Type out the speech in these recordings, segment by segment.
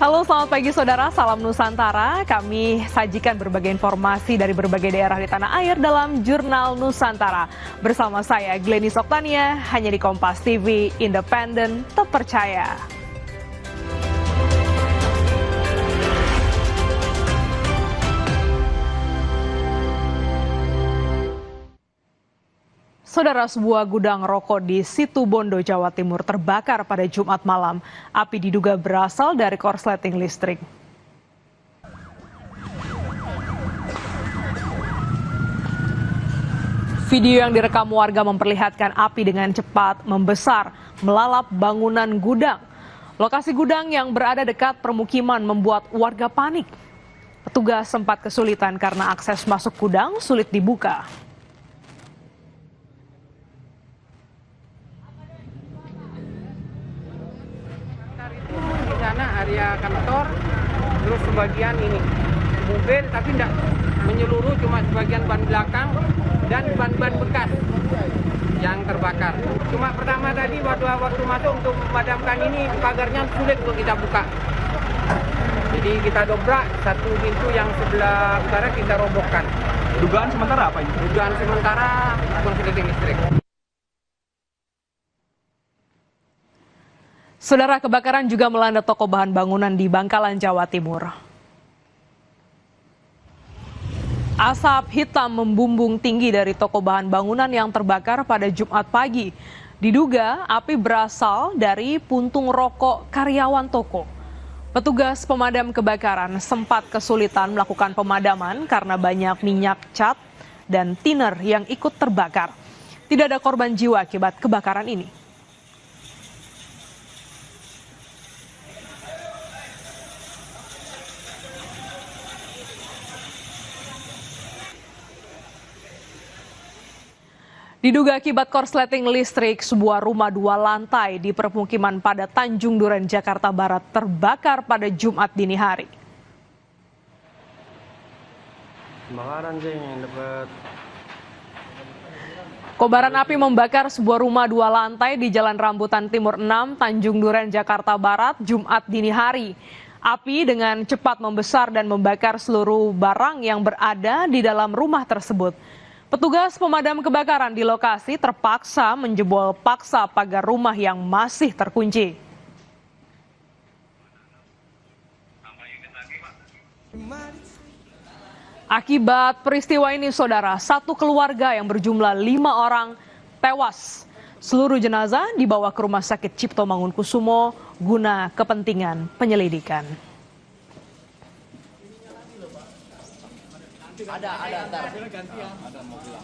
Halo, selamat pagi saudara, salam Nusantara. Kami sajikan berbagai informasi dari berbagai daerah di tanah air dalam Jurnal Nusantara. Bersama saya, Glenis Oktania, hanya di Kompas TV, independen, terpercaya. Saudara, sebuah gudang rokok di Situbondo, Jawa Timur terbakar pada Jumat malam. Api diduga berasal dari korsleting listrik. Video yang direkam warga memperlihatkan api dengan cepat membesar, melalap bangunan gudang. Lokasi gudang yang berada dekat permukiman membuat warga panik. Petugas sempat kesulitan karena akses masuk gudang sulit dibuka. Di sana area kantor, terus sebagian ini mobil, tapi tidak menyeluruh, cuma sebagian ban belakang dan ban-ban bekas yang terbakar. Cuma pertama tadi waktu masuk untuk memadamkan ini, pagarnya sulit untuk kita buka. Jadi kita dobrak satu pintu yang sebelah utara, kita robohkan. Dugaan sementara apa ini? Dugaan sementara korsleting listrik. Saudara, kebakaran juga melanda toko bahan bangunan di Bangkalan, Jawa Timur. Asap hitam membumbung tinggi dari toko bahan bangunan yang terbakar pada Jumat pagi. Diduga api berasal dari puntung rokok karyawan toko. Petugas pemadam kebakaran sempat kesulitan melakukan pemadaman karena banyak minyak cat dan thinner yang ikut terbakar. Tidak ada korban jiwa akibat kebakaran ini. Diduga akibat korsleting listrik, sebuah rumah 2 lantai di permukiman pada Tanjung Duren, Jakarta Barat terbakar pada Jumat dini hari. Kebakaran sih yang dapat. Kobaran api membakar sebuah rumah 2 lantai di Jalan Rambutan Timur 6, Tanjung Duren, Jakarta Barat, Jumat dini hari. Api dengan cepat membesar dan membakar seluruh barang yang berada di dalam rumah tersebut. Petugas pemadam kebakaran di lokasi terpaksa menjebol paksa pagar rumah yang masih terkunci. Akibat peristiwa ini, saudara, satu keluarga yang berjumlah 5 orang tewas. Seluruh jenazah dibawa ke Rumah Sakit Cipto Mangunkusumo guna kepentingan penyelidikan. Ada ntar. Ada mobil.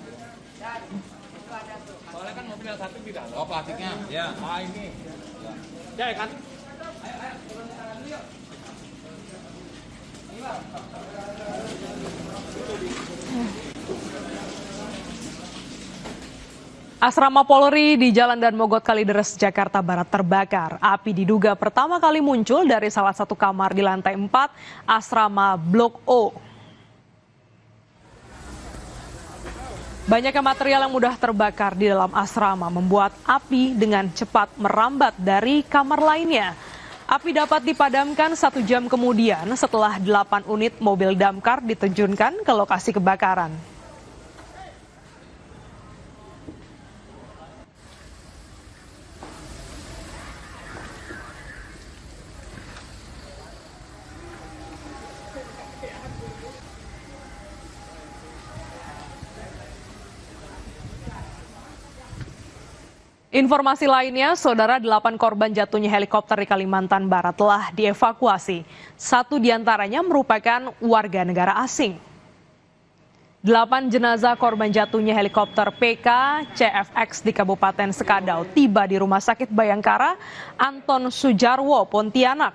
Soalnya kan mobil satu tidak. Oh, plastiknya. Ya. Ah, ini. Ya kan. Asrama Polri di Jalan Dan Mogot Kalideres, Jakarta Barat terbakar. Api diduga pertama kali muncul dari salah satu kamar di lantai 4 asrama Blok O. Banyaknya material yang mudah terbakar di dalam asrama membuat api dengan cepat merambat dari kamar lainnya. Api dapat dipadamkan 1 jam kemudian setelah 8 unit mobil damkar diterjunkan ke lokasi kebakaran. Informasi lainnya, saudara, 8 korban jatuhnya helikopter di Kalimantan Barat telah dievakuasi. 1 diantaranya merupakan warga negara asing. 8 jenazah korban jatuhnya helikopter PK CFX di Kabupaten Sekadau tiba di Rumah Sakit Bayangkara Anton Sujarwo, Pontianak.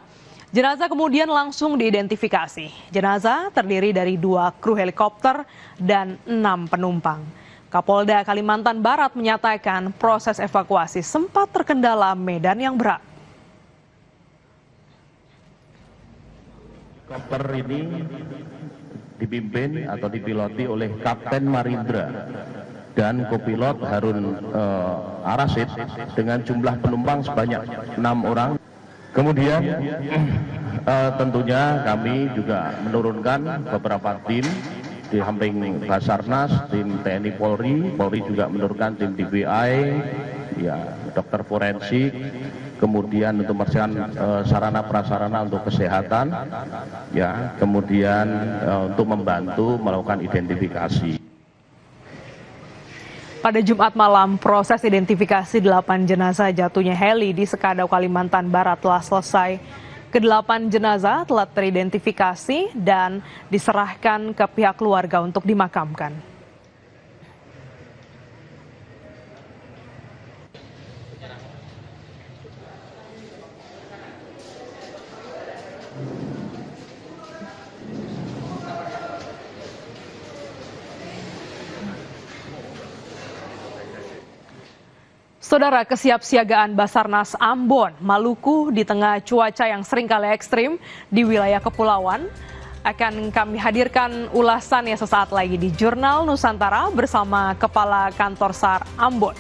Jenazah kemudian langsung diidentifikasi. Jenazah terdiri dari 2 kru helikopter dan 6 penumpang. Kapolda Kalimantan Barat menyatakan proses evakuasi sempat terkendala medan yang berat. Helikopter ini dipimpin atau dipiloti oleh Kapten Marindra dan kopilot Harun Arasid dengan jumlah penumpang sebanyak 6 orang. Kemudian tentunya kami juga menurunkan beberapa tim di samping Basarnas, tim TNI Polri, Polri juga menurunkan tim DPI, ya, dokter forensik, kemudian untuk membersihkan sarana prasarana untuk kesehatan, ya, kemudian untuk membantu melakukan identifikasi. Pada Jumat malam, proses identifikasi 8 jenazah jatuhnya heli di Sekadau, Kalimantan Barat telah selesai. Ke-8 jenazah telah teridentifikasi dan diserahkan ke pihak keluarga untuk dimakamkan. Saudara, kesiapsiagaan Basarnas Ambon, Maluku di tengah cuaca yang seringkali ekstrim di wilayah kepulauan akan kami hadirkan ulasannya sesaat lagi di Jurnal Nusantara bersama Kepala Kantor SAR Ambon.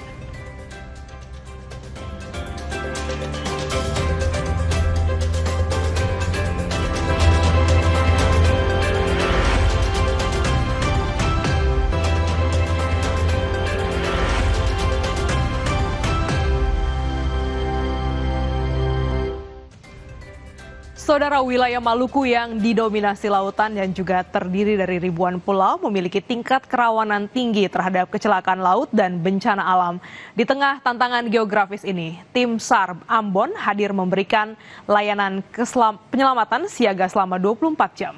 Saudara, wilayah Maluku yang didominasi lautan dan juga terdiri dari ribuan pulau memiliki tingkat kerawanan tinggi terhadap kecelakaan laut dan bencana alam. Di tengah tantangan geografis ini, tim SAR Ambon hadir memberikan layanan penyelamatan siaga selama 24 jam.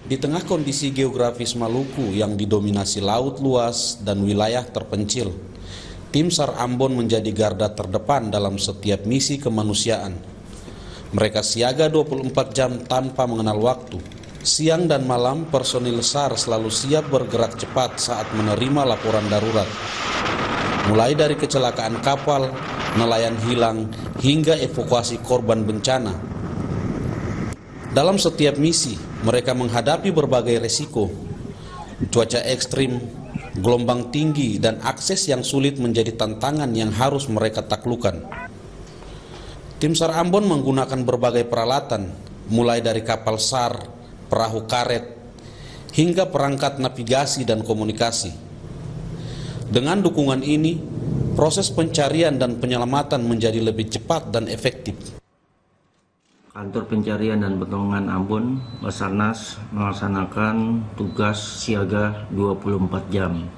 Di tengah kondisi geografis Maluku yang didominasi laut luas dan wilayah terpencil, tim SAR Ambon menjadi garda terdepan dalam setiap misi kemanusiaan. Mereka siaga 24 jam tanpa mengenal waktu. Siang dan malam, personil SAR selalu siap bergerak cepat saat menerima laporan darurat. Mulai dari kecelakaan kapal, nelayan hilang, hingga evakuasi korban bencana. Dalam setiap misi, mereka menghadapi berbagai resiko. Cuaca ekstrim, gelombang tinggi, dan akses yang sulit menjadi tantangan yang harus mereka taklukkan. Tim SAR Ambon menggunakan berbagai peralatan, mulai dari kapal SAR, perahu karet, hingga perangkat navigasi dan komunikasi. Dengan dukungan ini, proses pencarian dan penyelamatan menjadi lebih cepat dan efektif. Kantor Pencarian dan Pertolongan Ambon, Basarnas, melaksanakan tugas siaga 24 jam.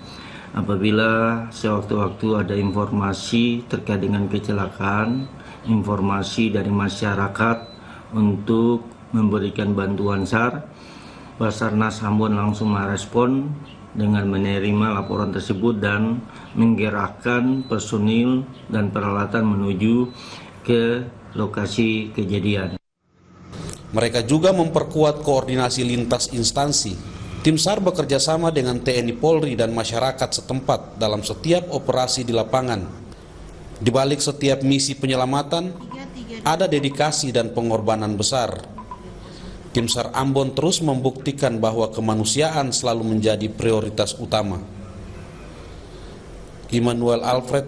Apabila sewaktu-waktu ada informasi terkait dengan kecelakaan, informasi dari masyarakat untuk memberikan bantuan SAR, Basarnas Ambon langsung merespon dengan menerima laporan tersebut dan menggerakkan personil dan peralatan menuju ke lokasi kejadian. Mereka juga memperkuat koordinasi lintas instansi. Tim SAR bekerja sama dengan TNI Polri dan masyarakat setempat dalam setiap operasi di lapangan. Di balik setiap misi penyelamatan, ada dedikasi dan pengorbanan besar. Tim SAR Ambon terus membuktikan bahwa kemanusiaan selalu menjadi prioritas utama. Immanuel Alfred,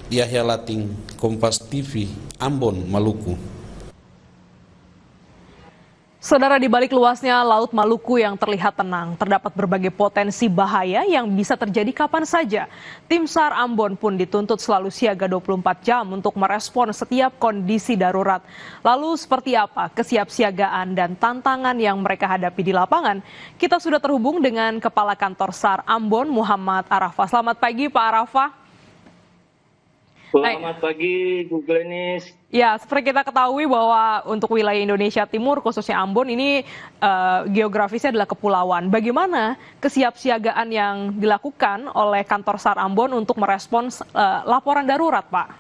Yahya Lating, Kompas TV, Ambon, Maluku. Saudara, di balik luasnya Laut Maluku yang terlihat tenang, terdapat berbagai potensi bahaya yang bisa terjadi kapan saja. Tim SAR Ambon pun dituntut selalu siaga 24 jam untuk merespon setiap kondisi darurat. Lalu seperti apa kesiapsiagaan dan tantangan yang mereka hadapi di lapangan? Kita sudah terhubung dengan Kepala Kantor SAR Ambon, Muhammad Arafah. Selamat pagi, Pak Arafah. Selamat pagi, Bu Glenis. Ya, seperti kita ketahui bahwa untuk wilayah Indonesia Timur, khususnya Ambon, ini geografisnya adalah kepulauan. Bagaimana kesiapsiagaan yang dilakukan oleh kantor SAR Ambon untuk merespons laporan darurat, Pak?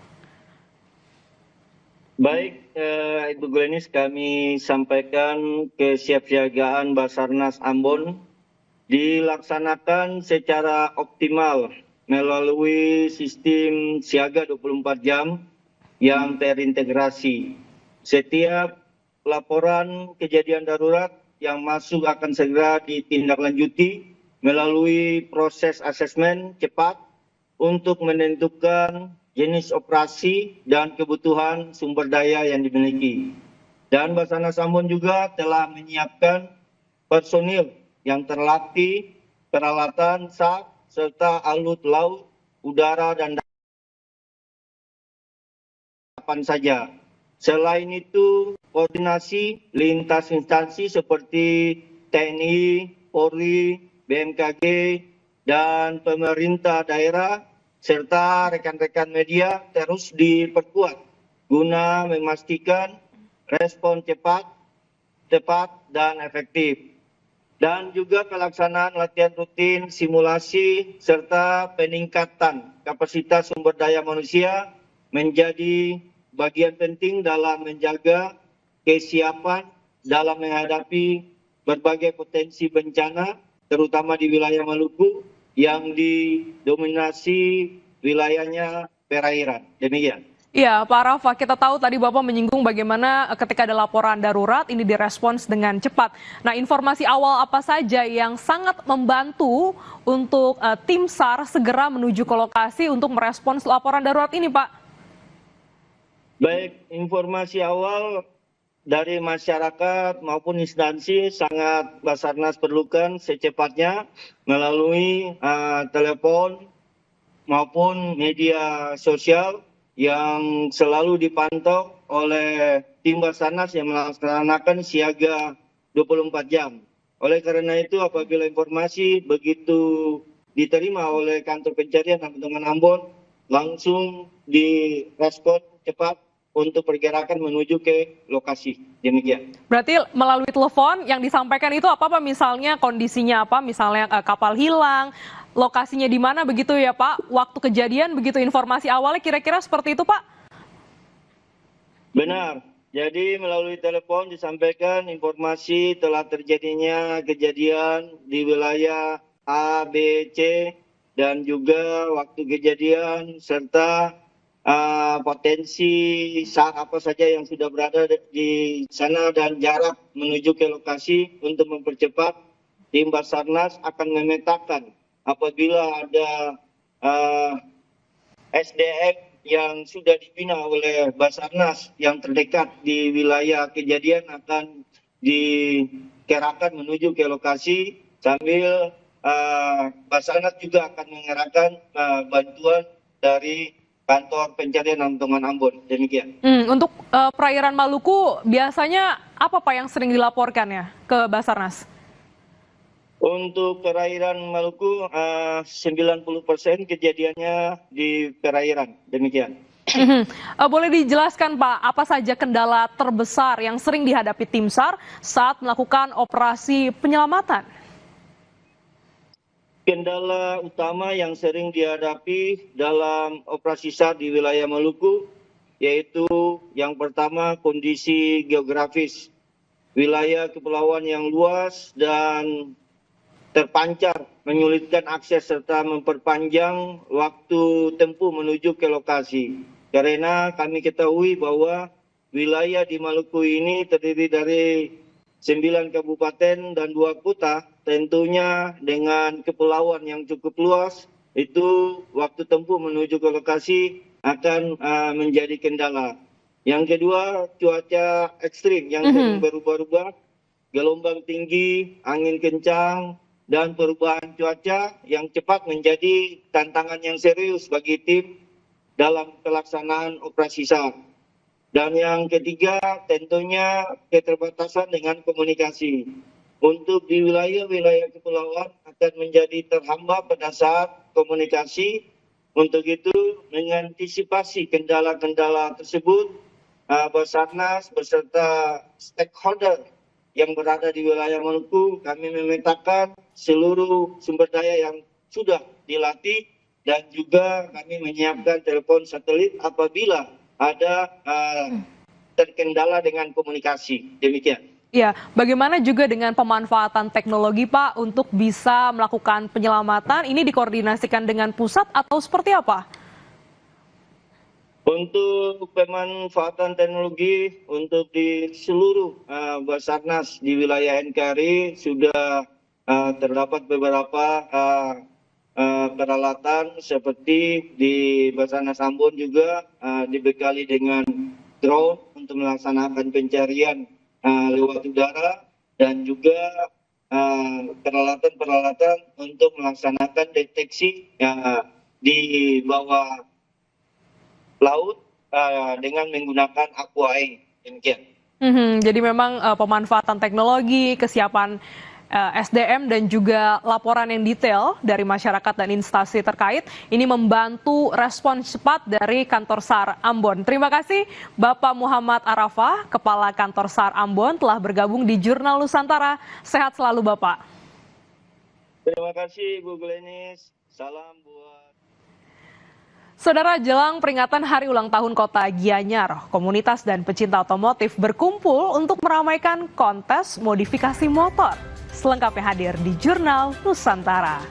Baik, Ibu Glenis, kami sampaikan kesiapsiagaan Basarnas Ambon dilaksanakan secara optimal melalui sistem siaga 24 jam yang terintegrasi. Setiap laporan kejadian darurat yang masuk akan segera ditindaklanjuti melalui proses asesmen cepat untuk menentukan jenis operasi dan kebutuhan sumber daya yang dimiliki. Dan Basarnas Ambon juga telah menyiapkan personil yang terlatih, peralatan SAP, serta alut laut, udara, dan kapan saja. Selain itu, koordinasi lintas instansi seperti TNI, Polri, BMKG, dan pemerintah daerah, serta rekan-rekan media terus diperkuat guna memastikan respon cepat, tepat, dan efektif. Dan juga pelaksanaan latihan rutin, simulasi, serta peningkatan kapasitas sumber daya manusia menjadi bagian penting dalam menjaga kesiapan dalam menghadapi berbagai potensi bencana, terutama di wilayah Maluku yang didominasi wilayahnya perairan. Demikian. Iya, Pak Rafa, kita tahu tadi Bapak menyinggung bagaimana ketika ada laporan darurat ini direspons dengan cepat. Nah, informasi awal apa saja yang sangat membantu untuk tim SAR segera menuju ke lokasi untuk merespons laporan darurat ini, Pak? Baik, informasi awal dari masyarakat maupun instansi sangat Basarnas perlukan secepatnya melalui telepon maupun media sosial yang selalu dipantau oleh tim Basarnas yang melaksanakan siaga 24 jam. Oleh karena itu, apabila informasi begitu diterima oleh kantor pencarian dan pertolongan Ambon, langsung direspon cepat untuk pergerakan menuju ke lokasi. Demikian. Berarti melalui telepon yang disampaikan itu apa Pak? Misalnya kondisinya apa? Misalnya kapal hilang, lokasinya di mana begitu ya Pak? Waktu kejadian begitu informasi awalnya kira-kira seperti itu Pak? Benar. Jadi melalui telepon disampaikan informasi telah terjadinya kejadian di wilayah A, B, C, dan juga waktu kejadian serta potensi SAR apa saja yang sudah berada di sana dan jarak menuju ke lokasi untuk mempercepat. Tim Basarnas akan memetakan apabila ada SDM yang sudah dibina oleh Basarnas yang terdekat di wilayah kejadian akan dikerahkan menuju ke lokasi sambil Basarnas juga akan mengerahkan bantuan dari kantor pencarian dan pertolongan Ambon. Demikian. Untuk perairan Maluku biasanya apa Pak yang sering dilaporkan ya ke Basarnas? Untuk perairan Maluku 90% kejadiannya di perairan. Demikian. Boleh dijelaskan Pak, apa saja kendala terbesar yang sering dihadapi tim SAR saat melakukan operasi penyelamatan? Kendala utama yang sering dihadapi dalam operasi SAR di wilayah Maluku yaitu yang pertama kondisi geografis. Wilayah kepulauan yang luas dan terpancar menyulitkan akses serta memperpanjang waktu tempuh menuju ke lokasi. Karena kami ketahui bahwa wilayah di Maluku ini terdiri dari 9 kabupaten dan 2 kota, tentunya dengan kepulauan yang cukup luas, itu waktu tempuh menuju ke lokasi akan menjadi kendala. Yang kedua, cuaca ekstrim yang sering berubah-ubah, gelombang tinggi, angin kencang, dan perubahan cuaca yang cepat menjadi tantangan yang serius bagi tim dalam pelaksanaan operasi SAR. Dan yang ketiga tentunya keterbatasan dengan komunikasi. Untuk di wilayah-wilayah kepulauan akan menjadi terhambat pada saat komunikasi. Untuk itu mengantisipasi kendala-kendala tersebut, Basarnas beserta stakeholder yang berada di wilayah Maluku, kami memetakan seluruh sumber daya yang sudah dilatih dan juga kami menyiapkan telepon satelit apabila ada terkendala dengan komunikasi. Demikian. Ya, bagaimana juga dengan pemanfaatan teknologi Pak untuk bisa melakukan penyelamatan? Ini dikoordinasikan dengan pusat atau seperti apa? Untuk pemanfaatan teknologi untuk di seluruh Basarnas di wilayah NKRI sudah terdapat beberapa peralatan seperti di Basarnas Ambon juga dibekali dengan drone untuk melaksanakan pencarian lewat udara dan juga peralatan-peralatan untuk melaksanakan deteksi di bawah laut dengan menggunakan aqua-eye. Demikian. Jadi memang pemanfaatan teknologi, kesiapan SDM dan juga laporan yang detail dari masyarakat dan instansi terkait ini membantu respon cepat dari Kantor SAR Ambon. Terima kasih Bapak Muhammad Arafah, Kepala Kantor SAR Ambon telah bergabung di Jurnal Nusantara. Sehat selalu Bapak. Terima kasih Bu Glenis. Salam buat Saudara, jelang peringatan Hari Ulang Tahun Kota Gianyar, komunitas dan pecinta otomotif berkumpul untuk meramaikan kontes modifikasi motor. Selengkapnya hadir di Jurnal Nusantara.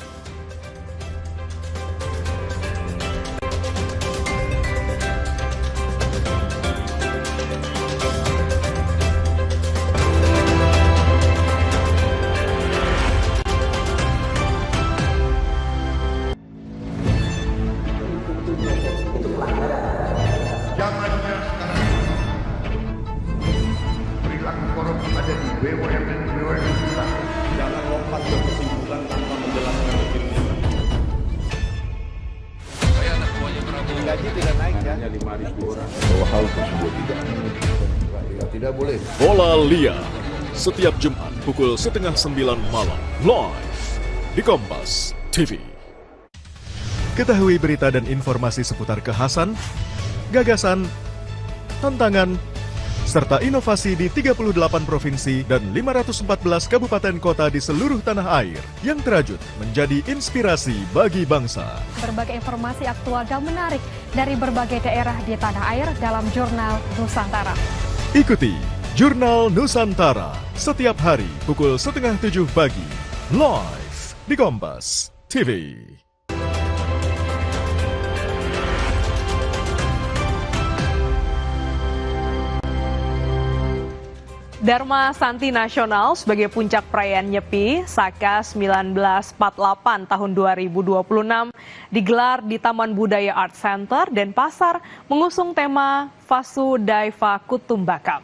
Zamannya sekarang perilaku korup ada di BUMN kita. Jangan lompat ke kesimpulan tanpa menjelaskan detailnya. Saya anak buahnya Prabowo. Gaji tidak naik ya. 5.000 orang. Bahwa hal tersebut tidak boleh. Bola Liar setiap Jumat pukul 8:30 malam live di Kompas TV. Ketahui berita dan informasi seputar kekhasan, gagasan, tantangan, serta inovasi di 38 provinsi dan 514 kabupaten kota di seluruh tanah air yang terajut menjadi inspirasi bagi bangsa. Berbagai informasi aktual dan menarik dari berbagai daerah di tanah air dalam Jurnal Nusantara. Ikuti Jurnal Nusantara setiap hari pukul 6:30 pagi live di Kompas TV. Dharma Santi Nasional sebagai puncak perayaan Nyepi Saka 1948 tahun 2026 digelar di Taman Budaya Art Center Denpasar mengusung tema Vasudhaiva Kutumbakam.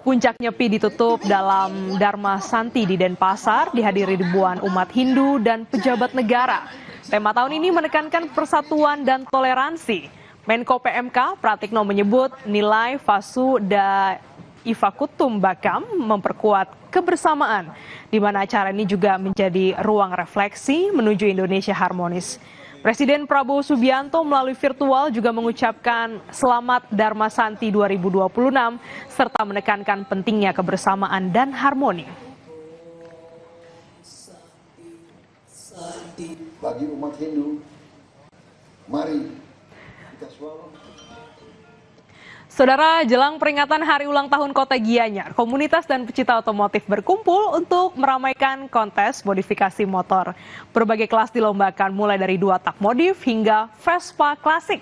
Puncak Nyepi ditutup dalam Dharma Santi di Denpasar dihadiri ribuan umat Hindu dan pejabat negara. Tema tahun ini menekankan persatuan dan toleransi. Menko PMK Pratikno menyebut nilai Vasudhaiva Kutumbakam memperkuat kebersamaan, di mana acara ini juga menjadi ruang refleksi menuju Indonesia harmonis. Presiden Prabowo Subianto melalui virtual juga mengucapkan selamat Dharma Santi 2026 serta menekankan pentingnya kebersamaan dan harmoni. Bagi umat Hindu, mari Saudara, jelang peringatan Hari Ulang Tahun Kota Gianyar, komunitas dan pecinta otomotif berkumpul untuk meramaikan kontes modifikasi motor. Berbagai kelas dilombakan mulai dari 2 tak modif hingga Vespa klasik.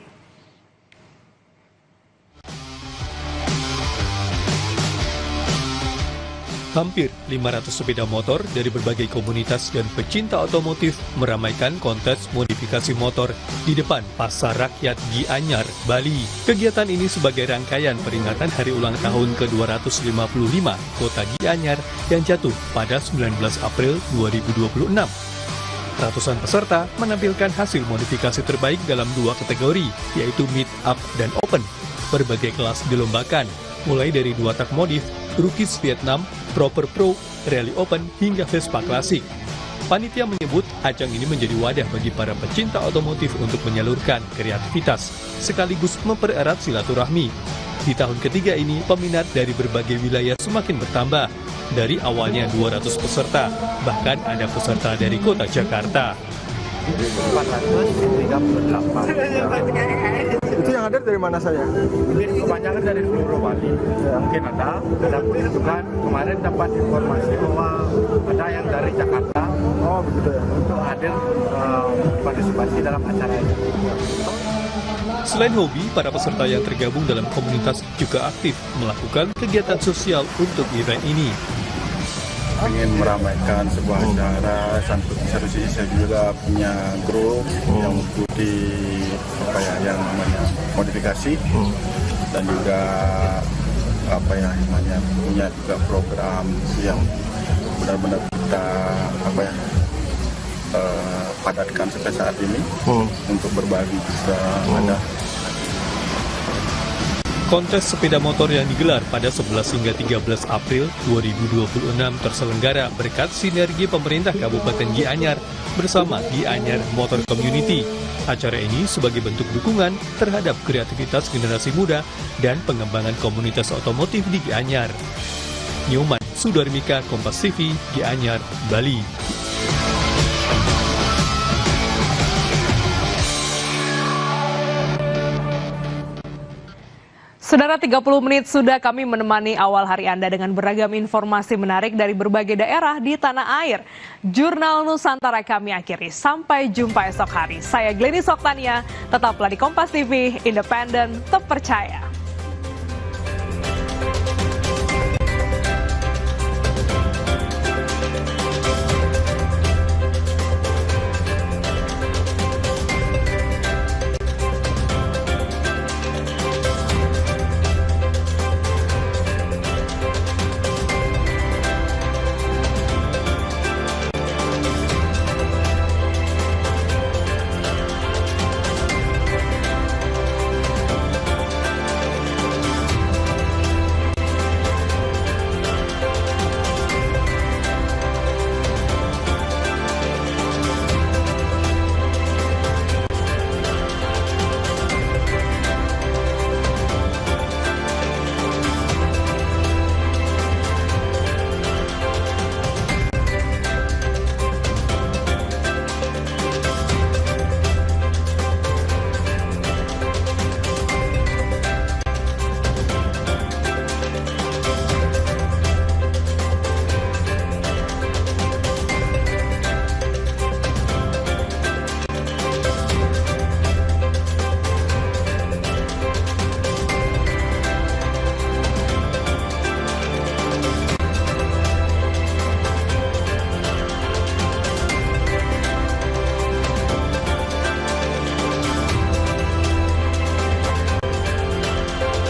Hampir 500 sepeda motor dari berbagai komunitas dan pecinta otomotif meramaikan kontes modifikasi motor di depan Pasar Rakyat Gianyar, Bali. Kegiatan ini sebagai rangkaian peringatan Hari Ulang Tahun ke-255 Kota Gianyar yang jatuh pada 19 April 2026. Ratusan peserta menampilkan hasil modifikasi terbaik dalam 2 kategori, yaitu Mid Up dan Open. Berbagai kelas dilombakan, mulai dari 2 tak modif, Rookies Vietnam, Proper Pro, Rally Open, hingga Vespa Klasik. Panitia menyebut ajang ini menjadi wadah bagi para pecinta otomotif untuk menyalurkan kreativitas, sekaligus mempererat silaturahmi. Di tahun ketiga ini, peminat dari berbagai wilayah semakin bertambah. Dari awalnya 200 peserta, bahkan ada peserta dari kota Jakarta. 438. Itu yang hadir dari mana saya? Kebanyakan dari seluruh Bali. Mungkin ada, tetapi juga kemarin dapat informasi bahwa ada yang dari Jakarta. Oh begitu ya. Untuk hadir partisipasi dalam acara ini. Selain hobi, para peserta yang tergabung dalam komunitas juga aktif melakukan kegiatan sosial untuk event ini. ingin meramaikan sebuah acara. Satu sisi saya juga punya grup yang mengikuti yang namanya modifikasi dan juga punya juga program yang benar-benar kita padatkan sampai saat ini untuk berbagi juga ada. Kontes sepeda motor yang digelar pada 11 hingga 13 April 2026 terselenggara berkat sinergi pemerintah Kabupaten Gianyar bersama Gianyar Motor Community. Acara ini sebagai bentuk dukungan terhadap kreativitas generasi muda dan pengembangan komunitas otomotif di Gianyar. Nyoman Sudarmika, Kompas TV, Gianyar, Bali. Saudara, 30 menit sudah kami menemani awal hari Anda dengan beragam informasi menarik dari berbagai daerah di tanah air. Jurnal Nusantara kami akhiri. Sampai jumpa esok hari. Saya Glenny Soktania, tetaplah di Kompas TV, independen, terpercaya.